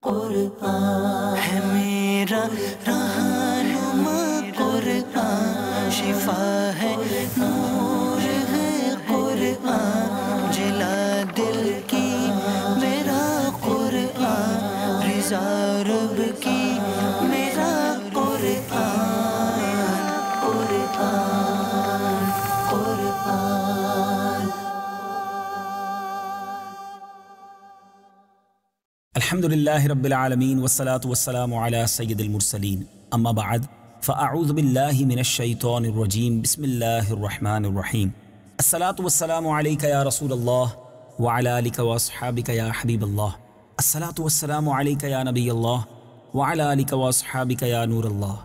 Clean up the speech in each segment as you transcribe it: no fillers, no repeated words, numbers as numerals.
قرآن ہے میرا رہنما، قرآن شفا ہے، نور ہے قرآن، جلا دل کی میرا قرآن، رضا رب کی میرا قرآن، قرآن قرآن۔ الحمدللہ رب العالمین والصلاة والسلام علی سید المرسلین، اما بعد فاعوذ باللہ من الشیطان الرجیم، بسم اللہ الرحمن الرحیم۔ الصلاة والسلام علیک یا رسول اللہ وعلی آلک واصحابک یا حبیب اللہ، الصلاة والسلام علیک یا نبی اللہ وعلی آلک واصحابک یا نور اللہ۔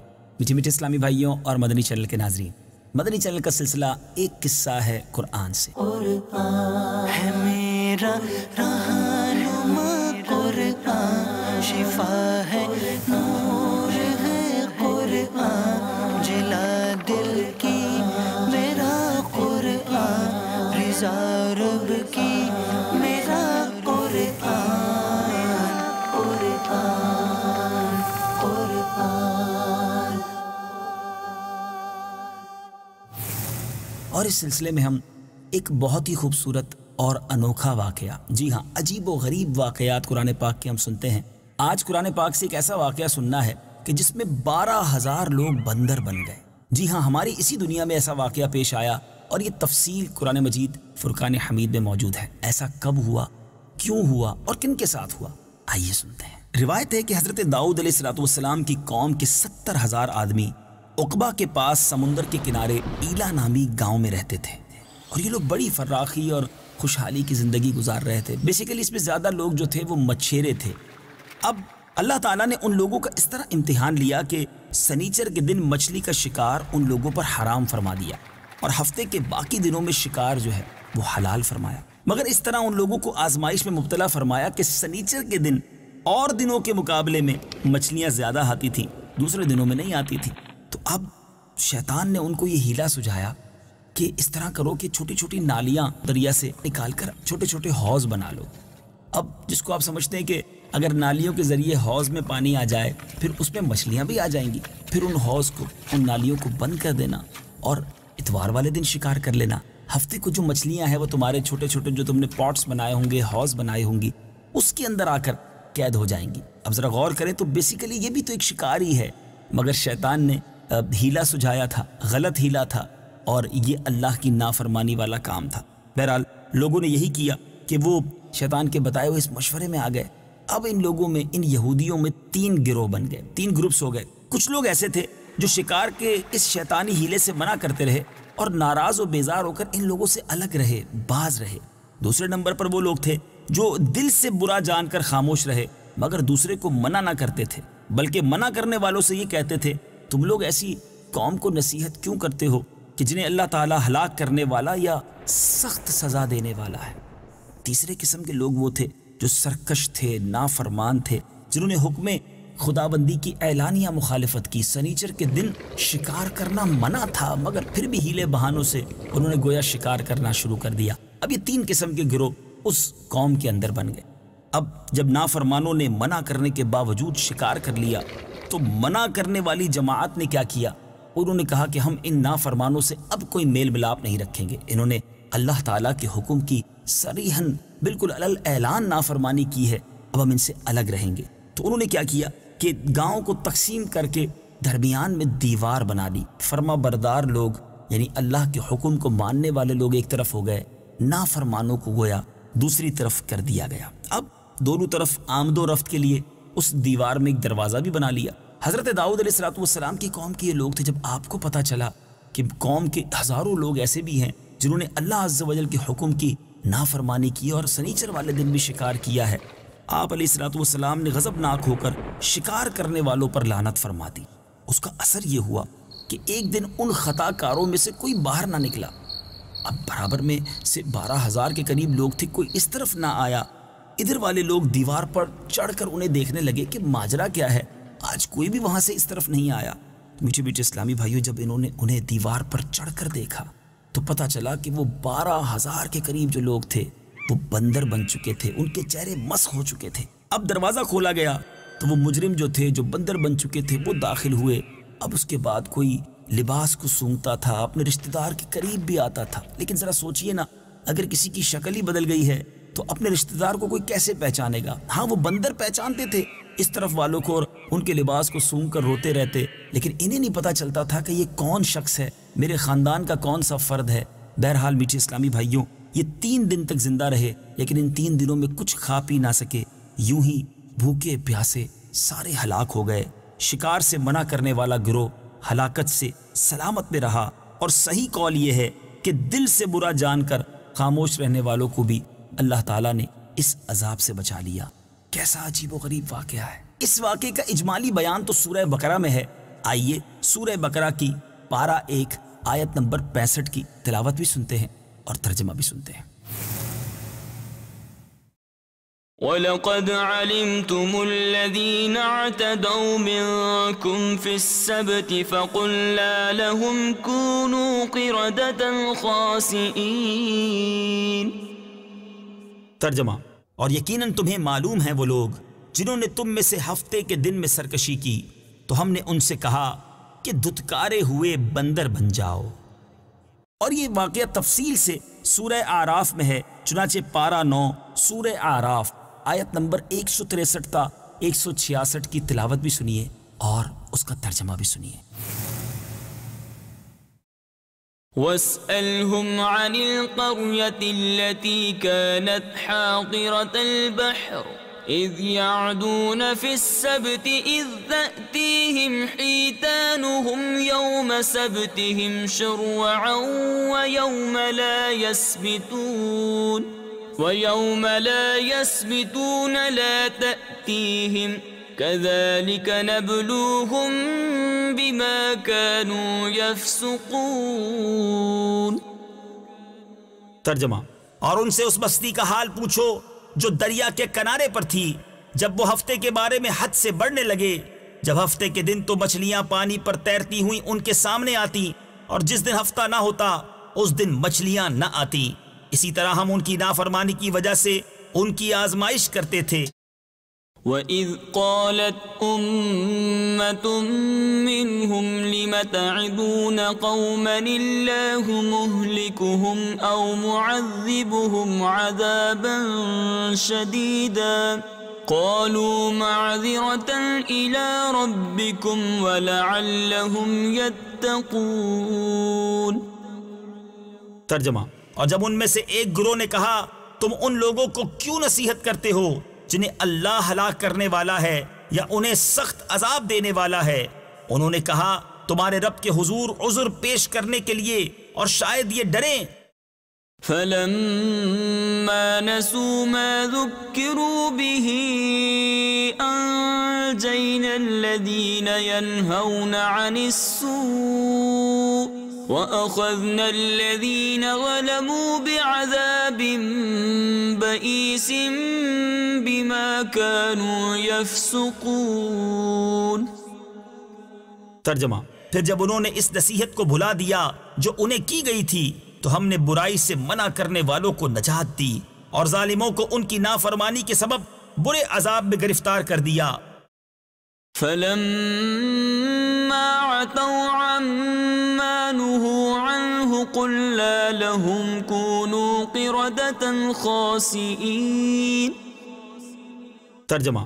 میٹھے میٹھے اسلامی بھائیوں اور مدنی چینل کے ناظرین، مدنی چینل کا سلسلہ ایک قصہ ہے قرآن سے۔ قرآن ہے میرا رہنما، قرآن شفا ہے، نور ہے قرآن، جلا دل کی میرا قرآن، رضا رب کی میرا قرآن، قرآن قرآن۔ اور اس سلسلے میں ہم ایک بہت ہی خوبصورت اور انوکھا واقعہ، جی ہاں عجیب و غریب واقعات قرآن پاک کے ہم سنتے ہیں۔ آج قرآن پاک سے ایک ایسا واقعہ سننا ہے کہ جس میں 12,000 لوگ بندر بن گئے۔ جی ہاں ہماری اسی دنیا میں ایسا واقعہ پیش آیا، اور یہ تفصیل قرآن مجید فرقان حمید میں موجود ہے۔ ایسا کب ہوا، کیوں ہوا اور کن کے ساتھ ہوا، آئیے سنتے ہیں۔ روایت ہے کہ حضرت داؤد علیہ السلام کی قوم کے 70,000 آدمی عقبہ کے پاس سمندر کے کنارے ایلا نامی گاؤں میں رہتے تھے، اور یہ لوگ بڑی فراخی اور خوشحالی کی زندگی گزار رہے تھے۔ بیسیکلی اس میں زیادہ لوگ جو تھے وہ مچھیرے تھے۔ اب اللہ تعالیٰ نے ان لوگوں کا اس طرح امتحان لیا کہ سنیچر کے دن مچھلی کا شکار ان لوگوں پر حرام فرما دیا، اور ہفتے کے باقی دنوں میں شکار جو ہے وہ حلال فرمایا۔ مگر اس طرح ان لوگوں کو آزمائش میں مبتلا فرمایا کہ سنیچر کے دن اور دنوں کے مقابلے میں مچھلیاں زیادہ آتی تھیں، دوسرے دنوں میں نہیں آتی تھیں۔ تو اب شیطان نے ان کو یہ ہیلا سجھایا کہ اس طرح کرو کہ چھوٹی چھوٹی نالیاں دریا سے نکال کر چھوٹے چھوٹے حوض بنا لو۔ اب جس کو آپ سمجھتے ہیں کہ اگر نالیوں کے ذریعے حوض میں پانی آ جائے پھر اس میں مچھلیاں بھی آ جائیں گی، پھر ان حوض کو، ان نالیوں کو بند کر دینا اور اتوار والے دن شکار کر لینا۔ ہفتے کو جو مچھلیاں ہیں وہ تمہارے چھوٹے چھوٹے جو تم نے پاٹس بنائے ہوں گے، حوض بنائے ہوں گی، اس کے اندر آ کر قید ہو جائیں گی۔ اب ذرا غور کریں تو بیسیکلی یہ بھی تو ایک شکار ہی ہے، مگر شیطان نے ہیلا سجھایا تھا، غلط ہیلا تھا، اور یہ اللہ کی نافرمانی والا کام تھا۔ بہرحال لوگوں نے یہی کیا کہ وہ شیطان کے بتائے ہوئے اس مشورے میں آ گئے۔ اب ان لوگوں میں، ان یہودیوں میں 3 گروہ بن گئے، 3 گروپس ہو گئے۔ کچھ لوگ ایسے تھے جو شکار کے اس شیطانی ہیلے سے منع کرتے رہے اور ناراض و بیزار ہو کر ان لوگوں سے الگ رہے، باز رہے۔ دوسرے نمبر پر وہ لوگ تھے جو دل سے برا جان کر خاموش رہے، مگر دوسرے کو منع نہ کرتے تھے، بلکہ منع کرنے والوں سے یہ کہتے تھے تم لوگ ایسی قوم کو نصیحت کیوں کرتے ہو کہ جنہیں اللہ تعالیٰ ہلاک کرنے والا یا سخت سزا دینے والا ہے۔ تیسرے قسم کے لوگ وہ تھے جو سرکش تھے، نافرمان تھے، جنہوں نے حکم خدابندی کی اعلانیہ مخالفت کی۔ سنیچر کے دن شکار کرنا منع تھا، مگر پھر بھی ہیلے بہانوں سے انہوں نے گویا شکار کرنا شروع کر دیا۔ اب یہ 3 قسم کے گروہ اس قوم کے اندر بن گئے۔ اب جب نافرمانوں نے منع کرنے کے باوجود شکار کر لیا تو منع کرنے والی جماعت نے کیا کیا؟ انہوں نے کہا کہ ہم ان نافرمانوں سے اب کوئی میل ملاپ نہیں رکھیں گے۔ انہوں نے اللہ تعالیٰ کے حکم کی صریحاً بالکل علل اعلان نافرمانی کی ہے، اب ہم ان سے الگ رہیں گے۔ تو انہوں نے کیا کیا کہ گاؤں کو تقسیم کر کے درمیان میں دیوار بنا لی۔ فرما بردار لوگ یعنی اللہ کے حکم کو ماننے والے لوگ ایک طرف ہو گئے، نافرمانوں کو گویا دوسری طرف کر دیا گیا۔ اب دونوں طرف آمد و رفت کے لیے اس دیوار میں ایک دروازہ بھی بنا لیا۔ حضرت داؤد علیہ السلام کی قوم کے یہ لوگ تھے۔ جب آپ کو پتہ چلا کہ قوم کے ہزاروں لوگ ایسے بھی ہیں جنہوں نے اللہ عز و جل کے حکم کی نافرمانی کی اور سنیچر والے دن بھی شکار کیا ہے، آپ علیہ السلام نے غضبناک ہو کر شکار کرنے والوں پر لعنت فرما دی۔ اس کا اثر یہ ہوا کہ ایک دن ان خطا کاروں میں سے کوئی باہر نہ نکلا۔ اب برابر میں سے 12,000 کے قریب لوگ تھے، کوئی اس طرف نہ آیا۔ ادھر والے لوگ دیوار پر چڑھ کر انہیں دیکھنے لگے کہ ماجرا کیا ہے، آج کوئی بھی وہاں سے اس طرف نہیں آیا۔ میٹھے میٹھے اسلامی بھائیوں، جب انہوں نے انہیں دیوار پر چڑھ کر دیکھا تو پتہ چلا کہ وہ 12,000 کے قریب جو لوگ تھے وہ بندر بن چکے تھے، ان کے چہرے مسخ ہو چکے تھے۔ اب دروازہ کھولا گیا تو وہ مجرم جو تھے، جو بندر بن چکے تھے، وہ داخل ہوئے۔ اب اس کے بعد کوئی لباس کو سونگھتا تھا، اپنے رشتہ دار کے قریب بھی آتا تھا۔ لیکن ذرا سوچئے نا، اگر کسی کی شکل ہی بدل گئی ہے تو اپنے رشتہ دار کو کوئی کیسے پہچانے گا؟ ہاں وہ بندر پہچانتے تھے اس طرف والوں کو، اور ان کے لباس کو سونگھ کر روتے رہتے، لیکن انہیں نہیں پتہ چلتا تھا کہ یہ کون شخص ہے، میرے خاندان کا کون سا فرد ہے۔ بہرحال میٹھے اسلامی بھائیوں، یہ 3 دن تک زندہ رہے، لیکن ان 3 دنوں میں کچھ کھا پی نہ سکے، یوں ہی بھوکے پیاسے سارے ہلاک ہو گئے۔ شکار سے منع کرنے والا گروہ ہلاکت سے سلامت میں رہا، اور صحیح قول یہ ہے کہ دل سے برا جان کر خاموش رہنے والوں کو بھی اللہ تعالیٰ نے اس عذاب سے بچا لیا۔ کیسا عجیب و غریب واقعہ ہے۔ اس واقعے کا اجمالی بیان تو سورہ بقرہ میں ہے۔ آئیے سورہ بقرہ کی پارہ 1 آیت نمبر 65 کی تلاوت بھی سنتے ہیں اور ترجمہ بھی سنتے ہیں۔ وَلَقَدْ عَلِمْتُمُ الَّذِينَ اعْتَدَوْا مِنْكُمْ فِي السَّبْتِ فَقُلْنَا لَهُمْ كُونُوا قِرَدَةً خَاسِئِينَ۔ ترجمہ: اور یقیناً تمہیں معلوم ہیں وہ لوگ جنہوں نے تم میں سے ہفتے کے دن میں سرکشی کی، تو ہم نے ان سے کہا کہ دھتکارے ہوئے بندر بن جاؤ۔ اور یہ واقعہ تفصیل سے سورہ اعراف میں ہے، چنانچہ پارہ 9 سورہ اعراف آیت نمبر 163 تا 166 کی تلاوت بھی سنیے اور اس کا ترجمہ بھی سنیے۔ وَاسْأَلْهُمْ عَنِ الْقَرْيَةِ الَّتِي كَانَتْ حَاضِرَةَ الْبَحْرِ إِذْ يَعْدُونَ فِي السَّبْتِ إِذْ تَأْتِيهِمْ حِيتَانُهُمْ يَوْمَ سَبْتِهِمْ شُرَّعًا وَيَوْمَ لَا يَسْبِتُونَ لَا تَأْتِيهِمْ كَذَلِكَ نَبْلُوهُمْ بِمَا كَانُوا يَفْسُقُونَ۔ ترجمہ: اور ان سے اس بستی کا حال پوچھو جو دریا کے کنارے پر تھی، جب وہ ہفتے کے بارے میں حد سے بڑھنے لگے، جب ہفتے کے دن تو مچھلیاں پانی پر تیرتی ہوئیں ان کے سامنے آتی، اور جس دن ہفتہ نہ ہوتا اس دن مچھلیاں نہ آتی۔ اسی طرح ہم ان کی نافرمانی کی وجہ سے ان کی آزمائش کرتے تھے۔ وَإِذْ قَالَتْ أُمَّةٌ مِّنْهُمْ لِمَ تَعِظُونَ قَوْمًا اللَّهُ مُهْلِكُهُمْ أَوْ مُعَذِّبُهُمْ عَذَابًا شَدِيدًا قَالُوا مَعْذِرَةً إِلَىٰ رَبِّكُمْ وَلَعَلَّهُمْ يَتَّقُونَ۔ ترجمہ: اور جب ان میں سے ایک گروہ نے کہا تم ان لوگوں کو کیوں نصیحت کرتے ہو جنہیں اللہ ہلاک کرنے والا ہے یا انہیں سخت عذاب دینے والا ہے، انہوں نے کہا تمہارے رب کے حضور عذر پیش کرنے کے لیے اور شاید یہ ڈریں۔ فَلَمَّا نَسُوا مَا ذُكِّرُوا بِهِ أَنجَيْنَا الَّذِينَ يَنْهَوْنَ عَنِ السُّوءِ وَأَخَذْنَا الَّذِينَ ظَلَمُوا بِعَذَابٍ بَئِيسٍ بِمَا كَانُوا يَفْسُقُونَ۔ ترجمہ: پھر جب انہوں نے اس نصیحت کو بھلا دیا جو انہیں کی گئی تھی، تو ہم نے برائی سے منع کرنے والوں کو نجات دی اور ظالموں کو ان کی نافرمانی کے سبب برے عذاب میں گرفتار کر دیا۔ فَلَمَّا عَتَوْا عَمَّا نُهُوا عَنْهُ قُلْنَا لَهُمْ كُونُوا قِرَدَةً خَاسِئِينَ۔ ترجمہ: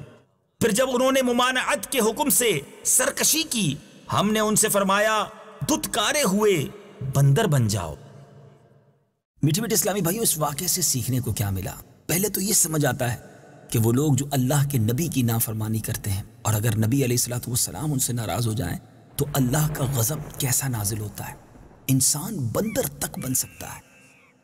پھر جب انہوں نے ممانعت کے حکم سے سرکشی کی، ہم نے ان سے فرمایا دھتکارے ہوئے بندر بن جاؤ۔ میٹھے میٹھے اسلامی بھائیوں، اس واقعے سے سیکھنے کو کیا ملا؟ پہلے تو یہ سمجھ آتا ہے کہ وہ لوگ جو اللہ کے نبی کی نافرمانی کرتے ہیں، اور اگر نبی علیہ السلام ان سے ناراض ہو جائیں تو اللہ کا غضب کیسا نازل ہوتا ہے، انسان بندر تک بن سکتا ہے۔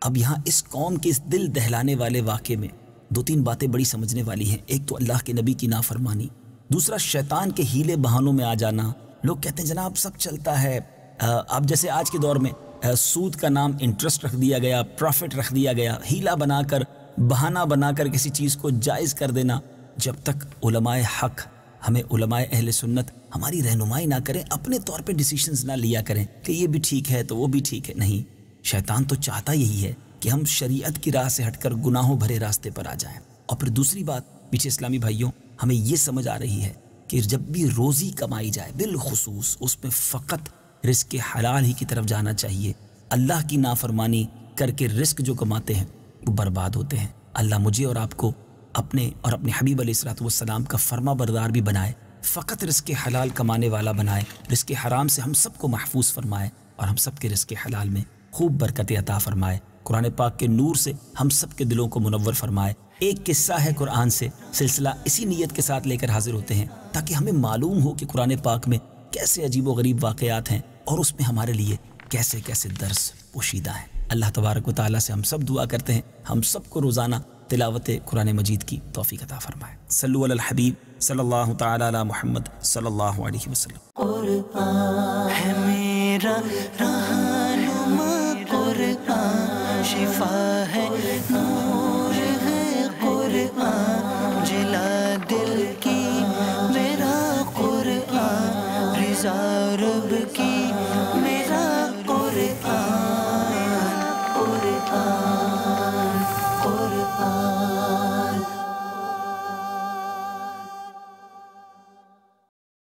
اب یہاں اس قوم کے اس دل دہلانے والے واقعے میں 2-3 باتیں بڑی سمجھنے والی ہیں۔ ایک تو اللہ کے نبی کی نافرمانی، دوسرا شیطان کے ہیلے بہانوں میں آ جانا۔ لوگ کہتے ہیں جناب سب چلتا ہے، اب جیسے آج کے دور میں سود کا نام انٹرسٹ رکھ دیا گیا، پروفٹ رکھ دیا گیا، ہیلا بنا کر، بہانہ بنا کر کسی چیز کو جائز کر دینا۔ جب تک علماء حق، ہمیں علماء اہل سنت ہماری رہنمائی نہ کریں، اپنے طور پہ ڈیسیشنز نہ لیا کریں کہ یہ بھی ٹھیک ہے تو وہ بھی ٹھیک ہے۔ نہیں، شیطان تو چاہتا یہی ہے کہ ہم شریعت کی راہ سے ہٹ کر گناہوں بھرے راستے پر آ جائیں۔ اور پھر دوسری بات، پیچھے اسلامی بھائیوں، ہمیں یہ سمجھ آ رہی ہے کہ جب بھی روزی کمائی جائے بالخصوص اس میں فقط رزق حلال ہی کی طرف جانا چاہیے. اللہ کی نافرمانی کر کے رزق جو کماتے ہیں وہ برباد ہوتے ہیں. اللہ مجھے اور آپ کو اپنے اور اپنے حبیب علیہ الصلوۃ والسلام کا فرما بردار بھی بنائے, فقط رزق حلال کمانے والا بنائے, رزق حرام سے ہم سب کو محفوظ فرمائے اور ہم سب کے رزق حلال میں خوب برکت عطا فرمائے. قرآن پاک کے نور سے ہم سب کے دلوں کو منور فرمائے. ایک قصہ ہے قرآن سے, سلسلہ اسی نیت کے ساتھ لے کر حاضر ہوتے ہیں تاکہ ہمیں معلوم ہو کہ قرآن پاک میں کیسے عجیب و غریب واقعات ہیں اور اس میں ہمارے لیے کیسے کیسے درس پوشیدہ ہیں. اللہ تبارک و تعالیٰ سے ہم سب دعا کرتے ہیں ہم سب کو روزانہ تلاوت قرآن مجید کی توفیق عطا فرمائے. صلو علی الحبیب صلی اللہ تعالی علی محمد صلی اللہ علیہ وسلم. قرآن ہے میرا رہنما, قرآن شفا ہے, نور ہے قرآن, جلا دل کی میرا قرآن, رضا رب کی